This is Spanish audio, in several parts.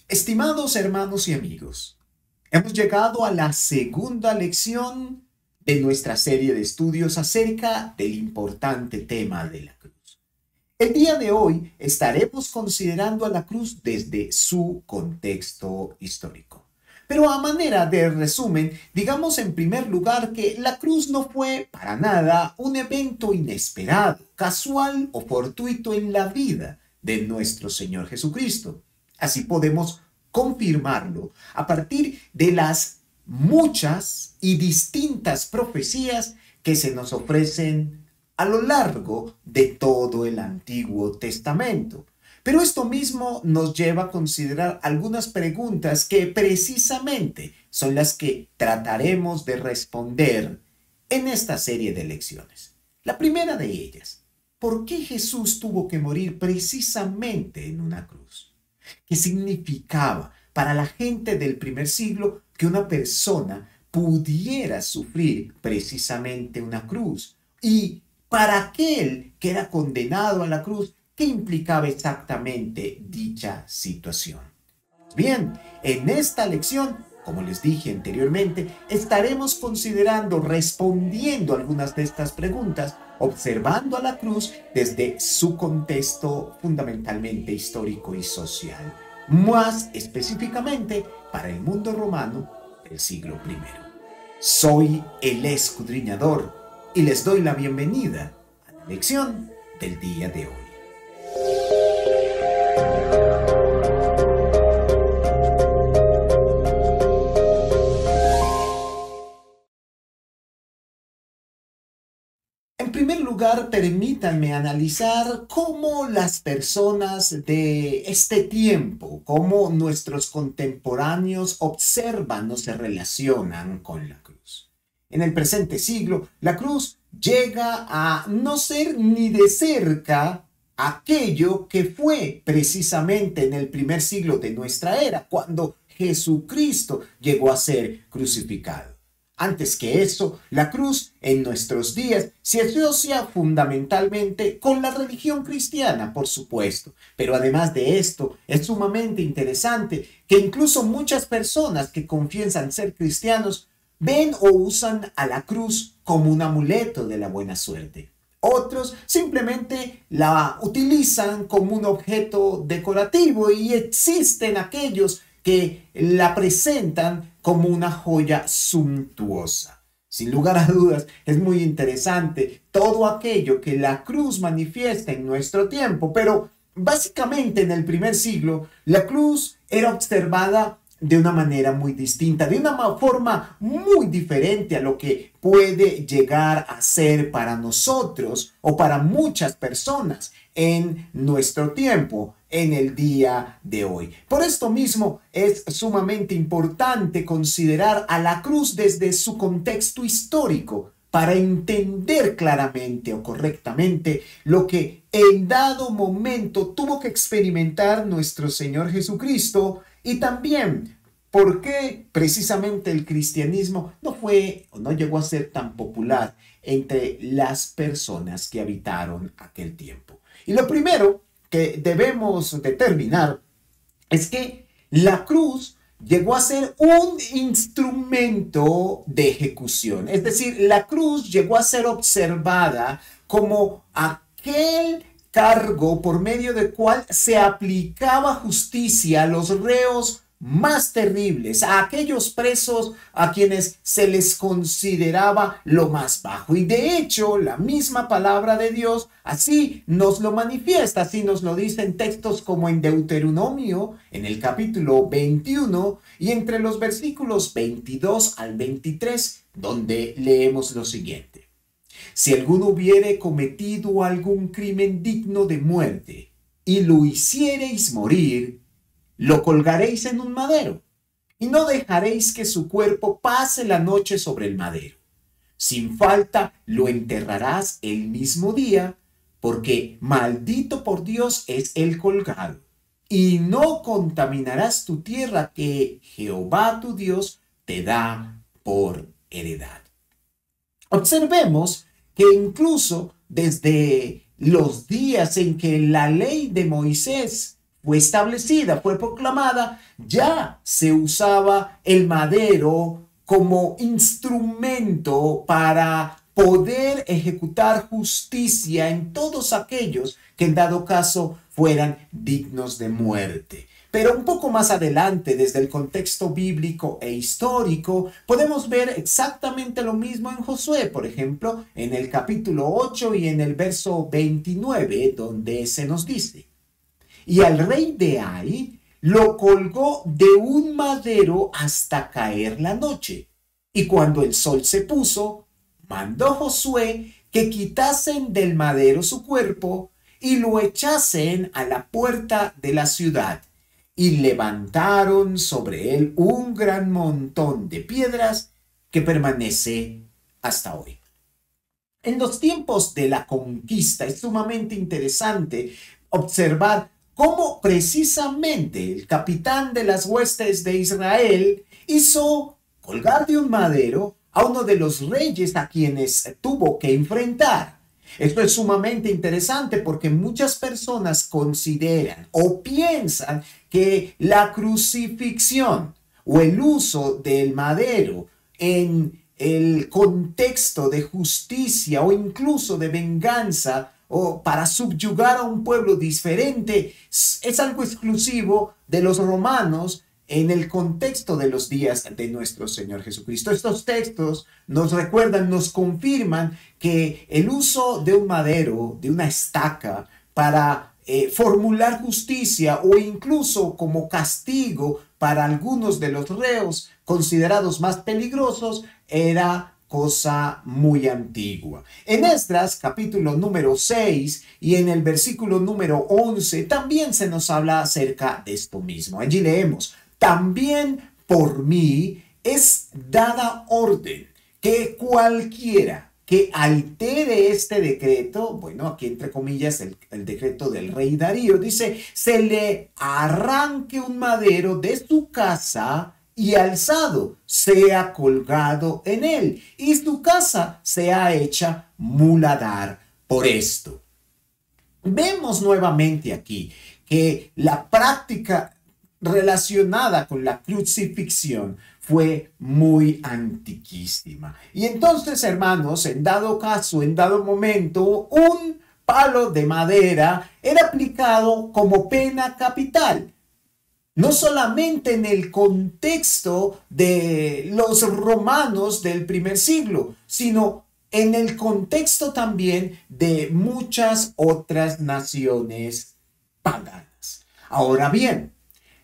Estimados hermanos y amigos, hemos llegado a la segunda lección de nuestra serie de estudios acerca del importante tema de la cruz. El día de hoy estaremos considerando a la cruz desde su contexto histórico. Pero a manera de resumen, digamos en primer lugar que la cruz no fue para nada un evento inesperado, casual o fortuito en la vida de nuestro Señor Jesucristo. Así podemos confirmarlo a partir de las muchas y distintas profecías que se nos ofrecen a lo largo de todo el Antiguo Testamento. Pero esto mismo nos lleva a considerar algunas preguntas que precisamente son las que trataremos de responder en esta serie de lecciones. La primera de ellas, ¿por qué Jesús tuvo que morir precisamente en una cruz? ¿Qué significaba para la gente del primer siglo que una persona pudiera sufrir precisamente una cruz? Y para aquel que era condenado a la cruz, ¿qué implicaba exactamente dicha situación? Bien, en esta lección, como les dije anteriormente, estaremos considerando, respondiendo algunas de estas preguntas, observando a la cruz desde su contexto fundamentalmente histórico y social, más específicamente para el mundo romano del siglo I. Soy el escudriñador y les doy la bienvenida a la lección del día de hoy. En primer lugar, permítanme analizar cómo las personas de este tiempo, cómo nuestros contemporáneos observan o se relacionan con la cruz. En el presente siglo, la cruz llega a no ser ni de cerca aquello que fue precisamente en el primer siglo de nuestra era, cuando Jesucristo llegó a ser crucificado. Antes que eso, la cruz en nuestros días se asocia fundamentalmente con la religión cristiana, por supuesto. Pero además de esto, es sumamente interesante que incluso muchas personas que confiesan ser cristianos ven o usan a la cruz como un amuleto de la buena suerte. Otros simplemente la utilizan como un objeto decorativo y existen aquellos que la presentan como una joya suntuosa. Sin lugar a dudas, es muy interesante todo aquello que la cruz manifiesta en nuestro tiempo, pero básicamente en el primer siglo, la cruz era observada de una manera muy distinta, de una forma muy diferente a lo que puede llegar a ser para nosotros o para muchas personas en nuestro tiempo, en el día de hoy. Por esto mismo es sumamente importante considerar a la cruz desde su contexto histórico para entender claramente o correctamente lo que en dado momento tuvo que experimentar nuestro Señor Jesucristo y también por qué precisamente el cristianismo no fue o no llegó a ser tan popular entre las personas que habitaron aquel tiempo. Y lo primero que debemos determinar es que la cruz llegó a ser un instrumento de ejecución. Es decir, la cruz llegó a ser observada como aquel cargo por medio del cual se aplicaba justicia a los reos más terribles, a aquellos presos a quienes se les consideraba lo más bajo. Y de hecho, la misma palabra de Dios así nos lo manifiesta, así nos lo dice en textos como en Deuteronomio, en el capítulo 21, y entre los versículos 22 al 23, donde leemos lo siguiente. Si alguno hubiere cometido algún crimen digno de muerte, y lo hiciereis morir, lo colgaréis en un madero, y no dejaréis que su cuerpo pase la noche sobre el madero. Sin falta lo enterrarás el mismo día, porque maldito por Dios es el colgado. Y no contaminarás tu tierra que Jehová tu Dios te da por heredad. Observemos que incluso desde los días en que la ley de Moisés fue establecida, fue proclamada, ya se usaba el madero como instrumento para poder ejecutar justicia en todos aquellos que en dado caso fueran dignos de muerte. Pero un poco más adelante, desde el contexto bíblico e histórico, podemos ver exactamente lo mismo en Josué, por ejemplo, en el capítulo 8 y en el verso 29, donde se nos dice: y al rey de Ai lo colgó de un madero hasta caer la noche. Y cuando el sol se puso, mandó Josué que quitasen del madero su cuerpo y lo echasen a la puerta de la ciudad. Y levantaron sobre él un gran montón de piedras que permanece hasta hoy. En los tiempos de la conquista es sumamente interesante observar cómo precisamente el capitán de las huestes de Israel hizo colgar de un madero a uno de los reyes a quienes tuvo que enfrentar. Esto es sumamente interesante porque muchas personas consideran o piensan que la crucifixión o el uso del madero en el contexto de justicia o incluso de venganza o para subyugar a un pueblo diferente es algo exclusivo de los romanos en el contexto de los días de nuestro Señor Jesucristo. Estos textos nos recuerdan, nos confirman que el uso de un madero, de una estaca, para formular justicia o incluso como castigo para algunos de los reos considerados más peligrosos era cosa muy antigua. En Esdras, capítulo número 6 y en el versículo número 11, también se nos habla acerca de esto mismo. Allí leemos: también por mí es dada orden que cualquiera que altere este decreto, bueno, aquí entre comillas el decreto del rey Darío, dice, se le arranque un madero de su casa y alzado, sea colgado en él, y su casa sea hecha muladar por esto. Vemos nuevamente aquí que la práctica relacionada con la crucifixión fue muy antiquísima. Y entonces, hermanos, en dado caso, en dado momento, un palo de madera era aplicado como pena capital. No solamente en el contexto de los romanos del primer siglo, sino en el contexto también de muchas otras naciones paganas. Ahora bien,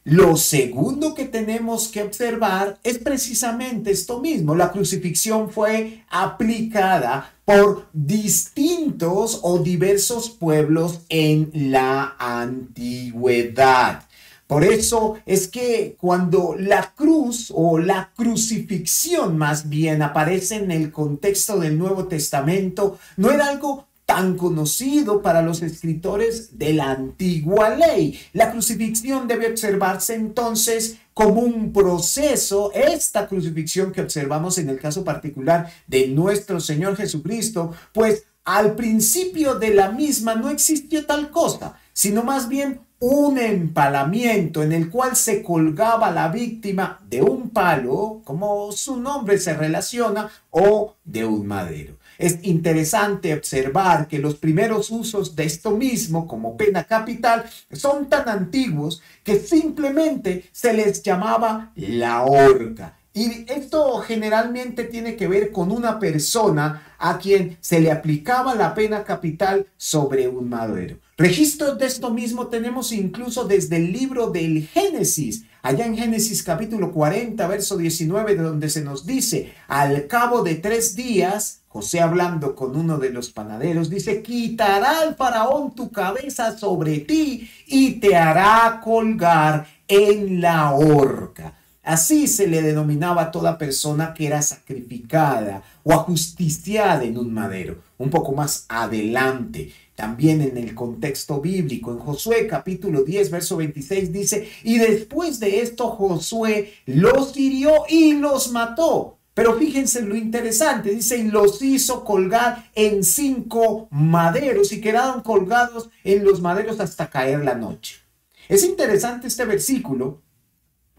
lo segundo que tenemos que observar es precisamente esto mismo. La crucifixión fue aplicada por distintos o diversos pueblos en la antigüedad. Por eso es que cuando la cruz o la crucifixión más bien aparece en el contexto del Nuevo Testamento, no era algo tan conocido para los escritores de la antigua ley. La crucifixión debe observarse entonces como un proceso. Esta crucifixión que observamos en el caso particular de nuestro Señor Jesucristo, pues al principio de la misma no existió tal cosa, sino más bien un empalamiento en el cual se colgaba la víctima de un palo, como su nombre se relaciona, o de un madero. Es interesante observar que los primeros usos de esto mismo como pena capital son tan antiguos que simplemente se les llamaba la horca. Y esto generalmente tiene que ver con una persona a quien se le aplicaba la pena capital sobre un madero. Registros de esto mismo tenemos incluso desde el libro del Génesis, allá en Génesis capítulo 40, verso 19, donde se nos dice, al cabo de 3 días, José hablando con uno de los panaderos, dice, quitará el faraón tu cabeza sobre ti y te hará colgar en la horca. Así se le denominaba a toda persona que era sacrificada o ajusticiada en un madero. Un poco más adelante, también en el contexto bíblico, en Josué capítulo 10, verso 26 dice, y después de esto Josué los hirió y los mató. Pero fíjense lo interesante, dice, y los hizo colgar en 5 maderos y quedaron colgados en los maderos hasta caer la noche. Es interesante este versículo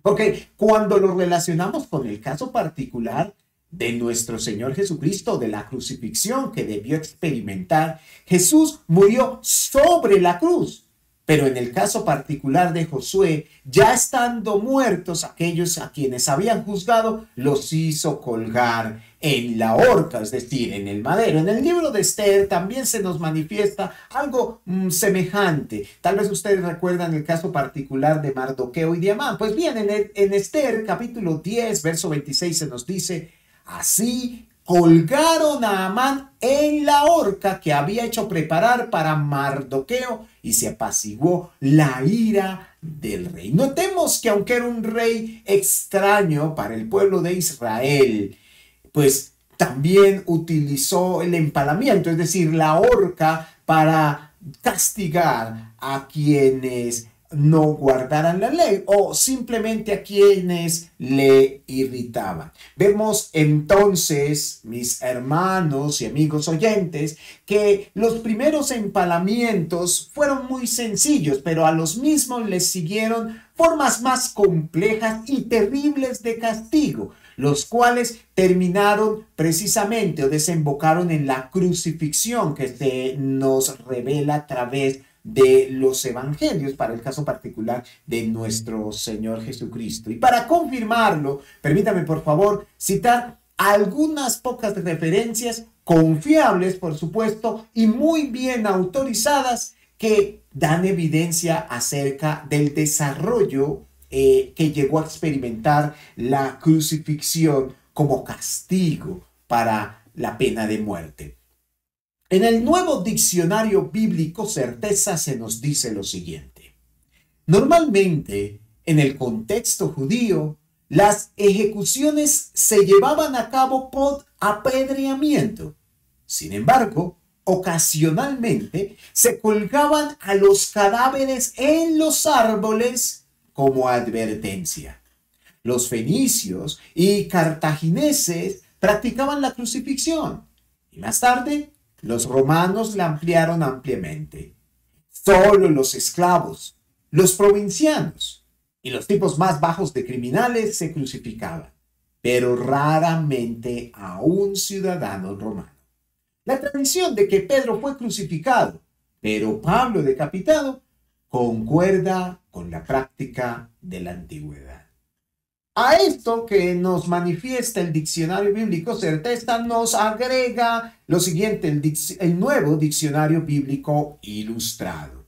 porque cuando lo relacionamos con el caso particular de nuestro Señor Jesucristo, de la crucifixión que debió experimentar, Jesús murió sobre la cruz. Pero en el caso particular de Josué, ya estando muertos aquellos a quienes habían juzgado, los hizo colgar en la horca, es decir, en el madero. En el libro de Esther también se nos manifiesta algo semejante. Tal vez ustedes recuerdan el caso particular de Mardoqueo y de Amán. Pues bien, en Esther capítulo 10, verso 26 se nos dice: así colgaron a Amán en la horca que había hecho preparar para Mardoqueo y se apaciguó la ira del rey. Notemos que aunque era un rey extraño para el pueblo de Israel, pues también utilizó el empalamiento, es decir, la horca para castigar a quienes no guardaran la ley o simplemente a quienes le irritaban. Vemos entonces, mis hermanos y amigos oyentes, que los primeros empalamientos fueron muy sencillos, pero a los mismos les siguieron formas más complejas y terribles de castigo, los cuales terminaron precisamente o desembocaron en la crucifixión que se nos revela a través de los evangelios para el caso particular de nuestro Señor Jesucristo. Y para confirmarlo, permítame por favor citar algunas pocas referencias confiables, por supuesto, y muy bien autorizadas que dan evidencia acerca del desarrollo que llegó a experimentar la crucifixión como castigo para la pena de muerte. En el Nuevo Diccionario Bíblico Certeza se nos dice lo siguiente: normalmente, en el contexto judío, las ejecuciones se llevaban a cabo por apedreamiento. Sin embargo, ocasionalmente se colgaban a los cadáveres en los árboles como advertencia. Los fenicios y cartagineses practicaban la crucifixión y más tarde los romanos la ampliaron ampliamente. Solo los esclavos, los provincianos y los tipos más bajos de criminales se crucificaban, pero raramente a un ciudadano romano. La tradición de que Pedro fue crucificado, pero Pablo decapitado, concuerda con la práctica de la antigüedad. A esto que nos manifiesta el diccionario bíblico Certeza nos agrega lo siguiente, el nuevo diccionario bíblico ilustrado.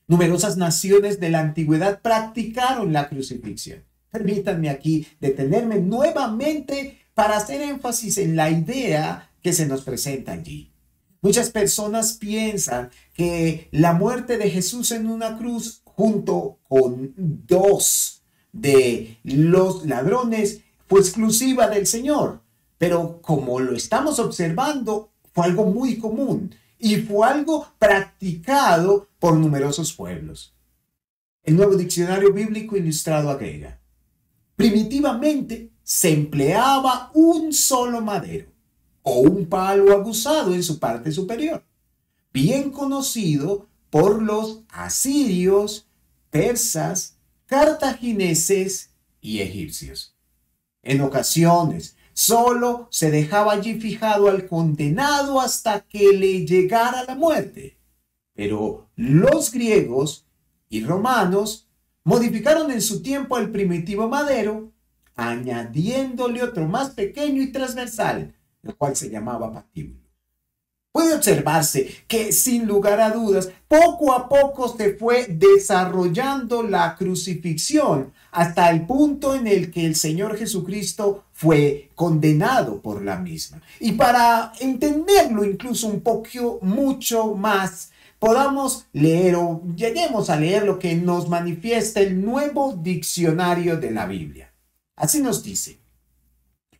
Numerosas naciones de la antigüedad practicaron la crucifixión. Permítanme aquí detenerme nuevamente para hacer énfasis en la idea que se nos presenta allí. Muchas personas piensan que la muerte de Jesús en una cruz junto con dos de los ladrones fue exclusiva del Señor, pero como lo estamos observando, fue algo muy común y fue algo practicado por numerosos pueblos. El Nuevo Diccionario Bíblico Ilustrado agrega: primitivamente se empleaba un solo madero o un palo aguzado en su parte superior, bien conocido por los asirios, persas, cartagineses y egipcios. En ocasiones, solo se dejaba allí fijado al condenado hasta que le llegara la muerte. Pero los griegos y romanos modificaron en su tiempo el primitivo madero, añadiéndole otro más pequeño y transversal, el cual se llamaba patíbulo. Puede observarse que, sin lugar a dudas, poco a poco se fue desarrollando la crucifixión hasta el punto en el que el Señor Jesucristo fue condenado por la misma. Y para entenderlo incluso un poco, mucho más, podamos leer o lleguemos a leer lo que nos manifiesta el Nuevo Diccionario de la Biblia. Así nos dice: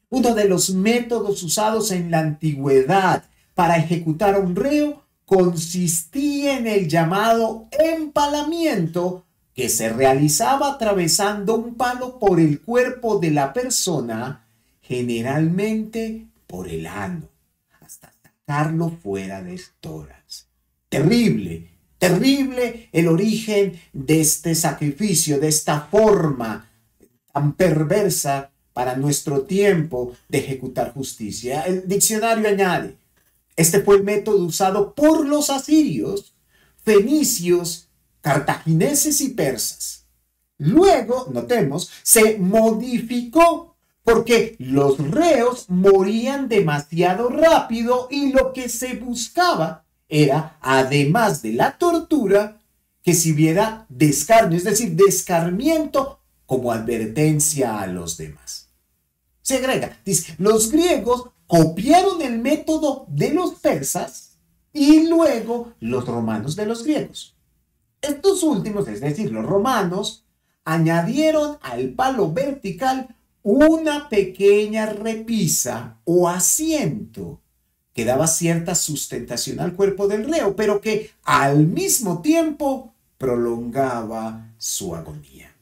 uno de los métodos usados en la antigüedad para ejecutar a un reo consistía en el llamado empalamiento, que se realizaba atravesando un palo por el cuerpo de la persona, generalmente por el ano, hasta sacarlo fuera del tórax. Terrible, Terrible el origen de este sacrificio, de esta forma tan perversa para nuestro tiempo de ejecutar justicia. El diccionario añade, este fue el método usado por los asirios, fenicios, cartagineses y persas. Luego, notemos, se modificó porque los reos morían demasiado rápido y lo que se buscaba era, además de la tortura, que se viera descarnio, es decir, descarmiento como advertencia a los demás. Se agrega, dice, los griegos copiaron el método de los persas y luego los romanos de los griegos. Estos últimos, es decir, los romanos, añadieron al palo vertical una pequeña repisa o asiento que daba cierta sustentación al cuerpo del reo, pero que al mismo tiempo prolongaba su agonía.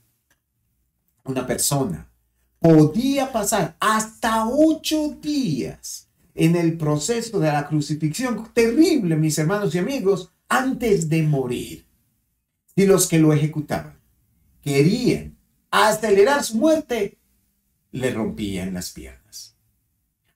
Una persona podía pasar hasta 8 días en el proceso de la crucifixión, terrible, mis hermanos y amigos, antes de morir. Y los que lo ejecutaban querían acelerar su muerte, le rompían las piernas.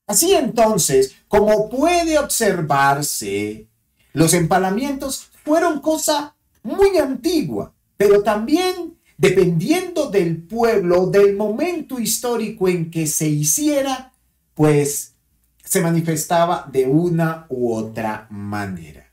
Así entonces, como puede observarse, los empalamientos fueron cosa muy antigua, pero también dependiendo del pueblo, del momento histórico en que se hiciera, pues se manifestaba de una u otra manera.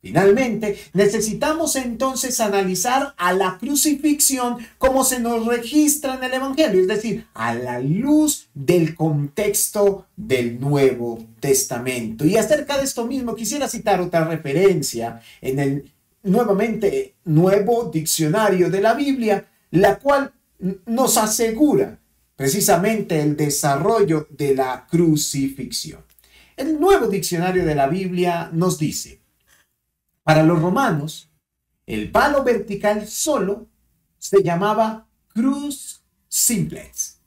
Finalmente, necesitamos entonces analizar a la crucifixión como se nos registra en el Evangelio, es decir, a la luz del contexto del Nuevo Testamento. Y acerca de esto mismo quisiera citar otra referencia en el nuevamente Nuevo Diccionario de la Biblia, la cual nos asegura precisamente el desarrollo de la crucifixión. El Nuevo Diccionario de la Biblia nos dice: para los romanos, el palo vertical solo se llamaba cruz simplex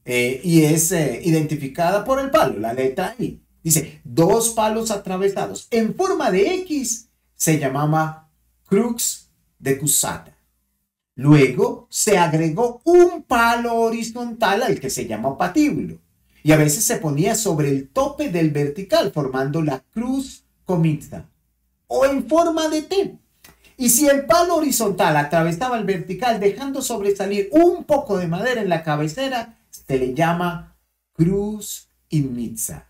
y es identificada por el palo, la letra I. Dice, 2 palos atravesados en forma de X se llamaba crux decusata. Luego se agregó un palo horizontal al que se llama patíbulo y a veces se ponía sobre el tope del vertical formando la cruz comixa o en forma de T. Y si el palo horizontal atravesaba el vertical dejando sobresalir un poco de madera en la cabecera, se le llama cruz inmitsa.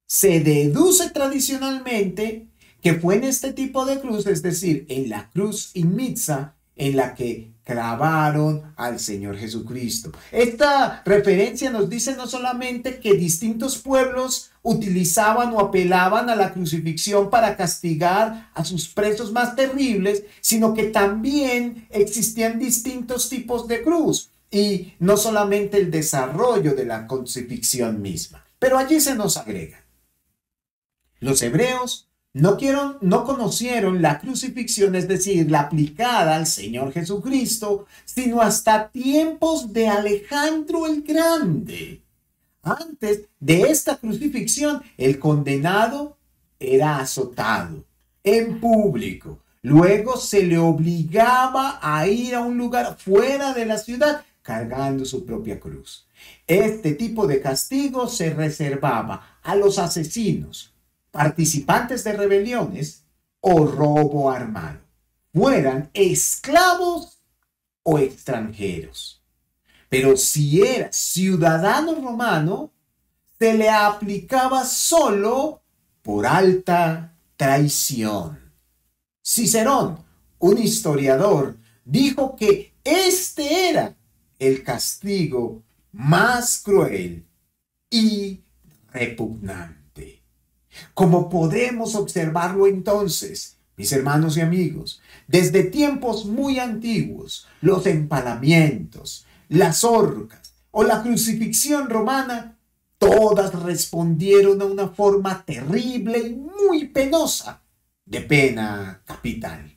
Se deduce tradicionalmente que fue en este tipo de cruz, es decir, en la cruz inmitsa, en la que clavaron al Señor Jesucristo. Esta referencia nos dice no solamente que distintos pueblos utilizaban o apelaban a la crucifixión para castigar a sus presos más terribles, sino que también existían distintos tipos de cruz y no solamente el desarrollo de la crucifixión misma. Pero allí se nos agrega: los hebreos no conocieron la crucifixión, es decir, la aplicada al Señor Jesucristo, sino hasta tiempos de Alejandro el Grande. Antes de esta crucifixión, el condenado era azotado en público. Luego se le obligaba a ir a un lugar fuera de la ciudad cargando su propia cruz. Este tipo de castigo se reservaba a los asesinos, participantes de rebeliones o robo armado, fueran esclavos o extranjeros. Pero si era ciudadano romano, se le aplicaba solo por alta traición. Cicerón, un historiador, dijo que este era el castigo más cruel y repugnante. Como podemos observarlo entonces, mis hermanos y amigos, desde tiempos muy antiguos, los empalamientos, las horcas o la crucifixión romana, todas respondieron a una forma terrible y muy penosa de pena capital.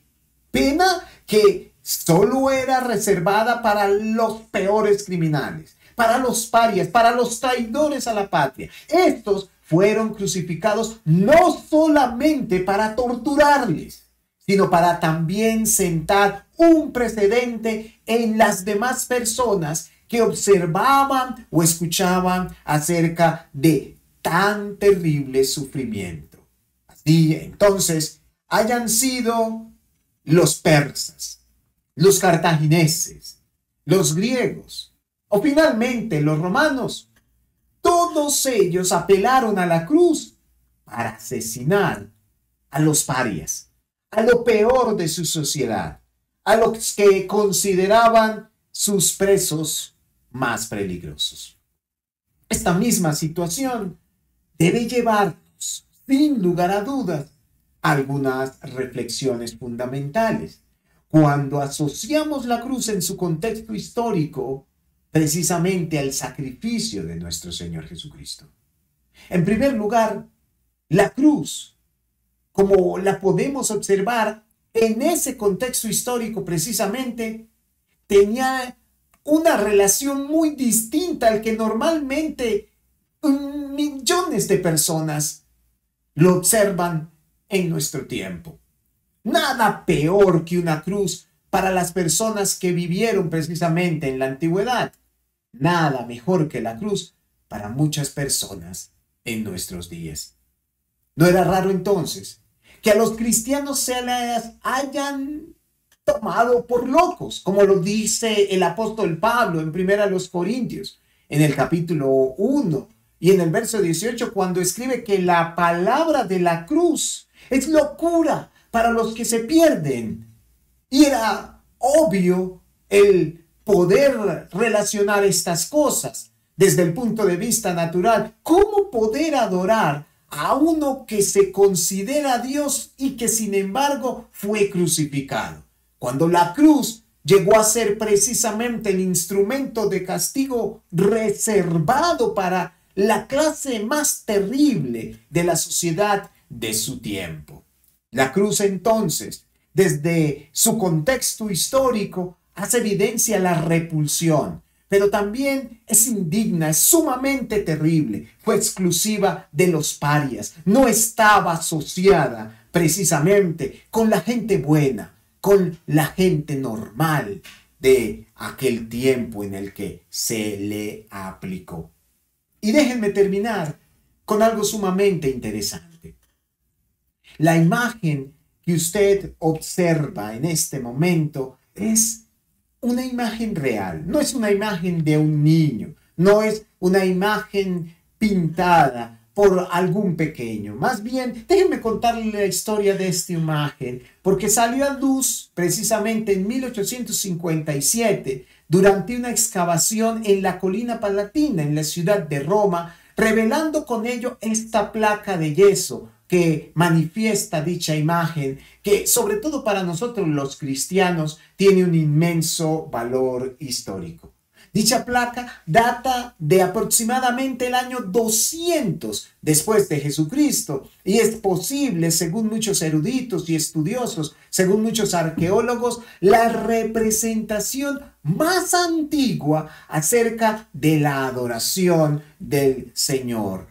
Pena que solo era reservada para los peores criminales, para los parias, para los traidores a la patria. Estos fueron crucificados no solamente para torturarles, sino para también sentar un precedente en las demás personas que observaban o escuchaban acerca de tan terrible sufrimiento. Así entonces hayan sido los persas, los cartagineses, los griegos o finalmente los romanos, todos ellos apelaron a la cruz para asesinar a los parias, a lo peor de su sociedad, a los que consideraban sus presos más peligrosos. Esta misma situación debe llevarnos, sin lugar a dudas, a algunas reflexiones fundamentales. Cuando asociamos la cruz en su contexto histórico, precisamente al sacrificio de nuestro Señor Jesucristo. En primer lugar, la cruz, como la podemos observar en ese contexto histórico precisamente, tenía una relación muy distinta al que normalmente millones de personas lo observan en nuestro tiempo. Nada peor que una cruz para las personas que vivieron precisamente en la antigüedad. Nada mejor que la cruz para muchas personas en nuestros días. ¿No era raro entonces que a los cristianos se les hayan tomado por locos, como lo dice el apóstol Pablo en 1 Corintios, en el capítulo 1 y en el verso 18, cuando escribe que la palabra de la cruz es locura para los que se pierden? Y era obvio el poder relacionar estas cosas desde el punto de vista natural. ¿Cómo poder adorar a uno que se considera Dios y que sin embargo fue crucificado? Cuando la cruz llegó a ser precisamente el instrumento de castigo reservado para la clase más terrible de la sociedad de su tiempo. La cruz entonces, desde su contexto histórico, hace evidencia la repulsión, pero también es indigna, es sumamente terrible. Fue exclusiva de los parias, no estaba asociada precisamente con la gente buena, con la gente normal de aquel tiempo en el que se le aplicó. Y déjenme terminar con algo sumamente interesante. La imagen que usted observa en este momento es una imagen real, no es una imagen de un niño, no es una imagen pintada por algún pequeño. Más bien, déjenme contarle la historia de esta imagen, porque salió a luz precisamente en 1857 durante una excavación en la colina Palatina, en la ciudad de Roma, revelando con ello esta placa de yeso que manifiesta dicha imagen, que sobre todo para nosotros los cristianos tiene un inmenso valor histórico. Dicha placa data de aproximadamente el año 200 después de Jesucristo y es posible, según muchos eruditos y estudiosos, según muchos arqueólogos, la representación más antigua acerca de la adoración del Señor.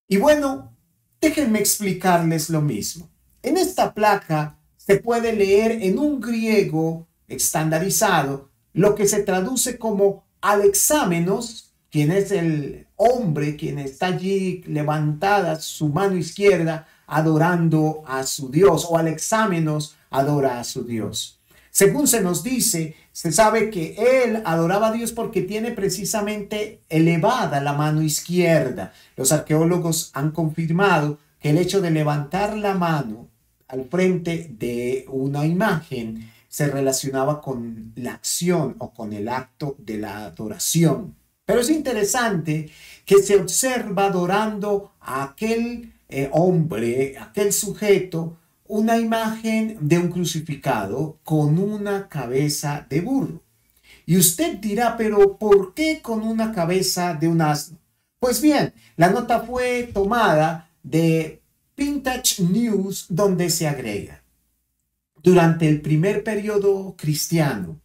Y bueno, déjenme explicarles lo mismo. En esta placa se puede leer en un griego estandarizado lo que se traduce como Alexámenos, quien es el hombre, quien está allí levantada su mano izquierda adorando a su Dios, o Alexámenos adora a su Dios. Según se nos dice, se sabe que él adoraba a Dios porque tiene precisamente elevada la mano izquierda. Los arqueólogos han confirmado que el hecho de levantar la mano al frente de una imagen se relacionaba con la acción o con el acto de la adoración. Pero es interesante que se observa adorando a aquel hombre, aquel sujeto, una imagen de un crucificado con una cabeza de burro. Y usted dirá, pero ¿por qué con una cabeza de un asno? Pues bien, la nota fue tomada de Vintage News, donde se agrega: durante el primer periodo cristiano,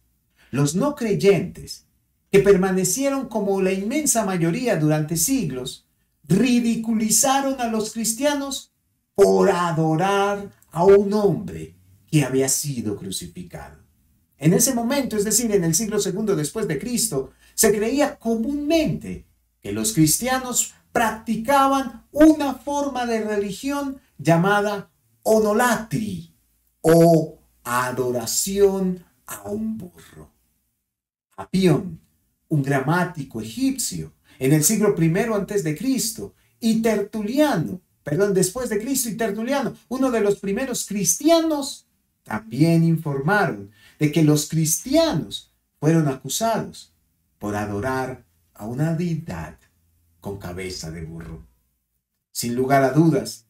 los no creyentes, que permanecieron como la inmensa mayoría durante siglos, ridiculizaron a los cristianos por adorar a un hombre que había sido crucificado. En ese momento, es decir, en el siglo II después de Cristo, se creía comúnmente que los cristianos practicaban una forma de religión llamada onolatri o adoración a un burro. Apión, un gramático egipcio, en el siglo I antes de Cristo, y Tertuliano, después de Cristo y Tertuliano, uno de los primeros cristianos, también informaron de que los cristianos fueron acusados por adorar a una deidad con cabeza de burro. Sin lugar a dudas,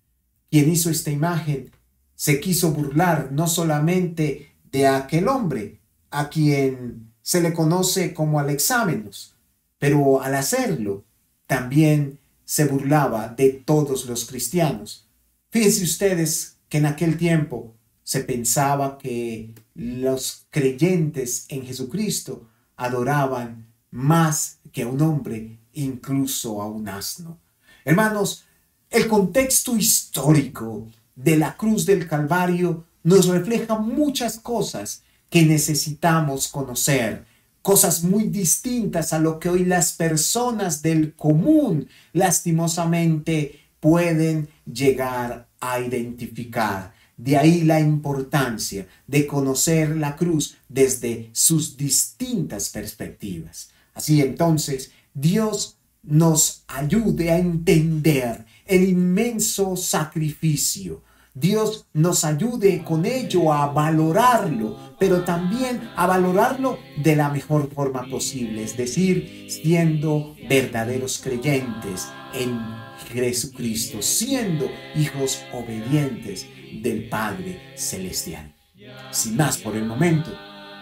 quien hizo esta imagen se quiso burlar no solamente de aquel hombre a quien se le conoce como Alexámenos, pero al hacerlo también se burlaba de todos los cristianos. Fíjense ustedes que en aquel tiempo se pensaba que los creyentes en Jesucristo adoraban más que a un hombre, incluso a un asno. Hermanos, el contexto histórico de la cruz del Calvario nos refleja muchas cosas que necesitamos conocer, cosas muy distintas a lo que hoy las personas del común lastimosamente pueden llegar a identificar. De ahí la importancia de conocer la cruz desde sus distintas perspectivas. Así entonces, Dios nos ayude a entender el inmenso sacrificio. Dios nos ayude con ello a valorarlo, pero también a valorarlo de la mejor forma posible, es decir, siendo verdaderos creyentes en Jesucristo, siendo hijos obedientes del Padre Celestial. Sin más por el momento,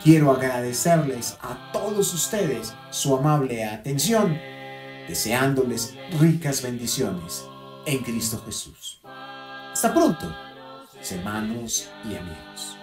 quiero agradecerles a todos ustedes su amable atención, deseándoles ricas bendiciones en Cristo Jesús. Hasta pronto, hermanos y amigos.